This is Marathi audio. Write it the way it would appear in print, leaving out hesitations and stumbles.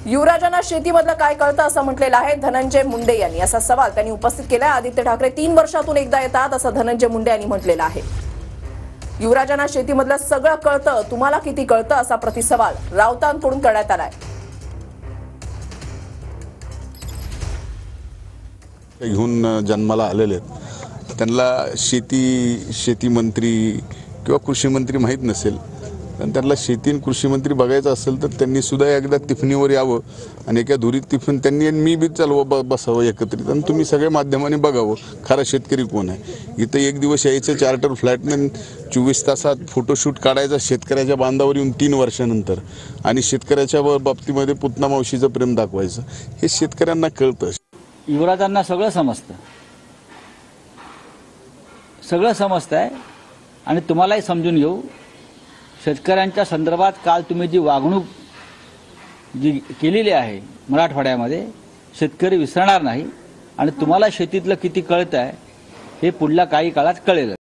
युवराजांना शेतीमधलं काय कळतं असं म्हटलेलं आहे धनंजय मुंडे यांनी। असा सवाल त्यांनी उपस्थित केलाय। आदित्य ठाकरे 3 वर्षातून एकदा येतात असं धनंजय मुंडे यांनी म्हटलेलं आहे। युवराजांना शेतीमधलं सगळं कळतं, तुम्हाला किती कळतं असा प्रतिसवाल राऊतांकडून करण्यात आलाय। घेऊन जन्माला आलेले आहेत, त्यांना शेती मंत्री किंवा कृषी मंत्री माहीत नसेल, पण त्यांना शेती आणि कृषी मंत्री बघायचं असेल तर त्यांनी सुद्धा एकदा तिफणीवर यावं आणि एका धुरीत तिफण त्यांनी आणि मी बी चालवं बसावं एकत्रित आणि तुम्ही सगळ्या माध्यमांनी बघावं खरा शेतकरी कोण आहे। इथं एक दिवस यायचं चार्टर फ्लॅटनं 24 तासात फोटोशूट काढायचा शेतकऱ्याच्या बांधावर येऊन 3 वर्षानंतर आणि शेतकऱ्याच्या बाबतीमध्ये पुतना मावशीचं प्रेम दाखवायचं, हे शेतकऱ्यांना कळतं। युवराजांना सगळं समजतंय आणि तुम्हालाही समजून घेऊ। शेतकऱ्यांच्या संदर्भात काल तुम्ही जी वागणूक जी केलेली आहे मराठवाड्यामध्ये, शेतकरी विसरणार नाही आणि तुम्हाला शेतीतलं किती कळतंय हे पुढल्या काही काळात कळेल।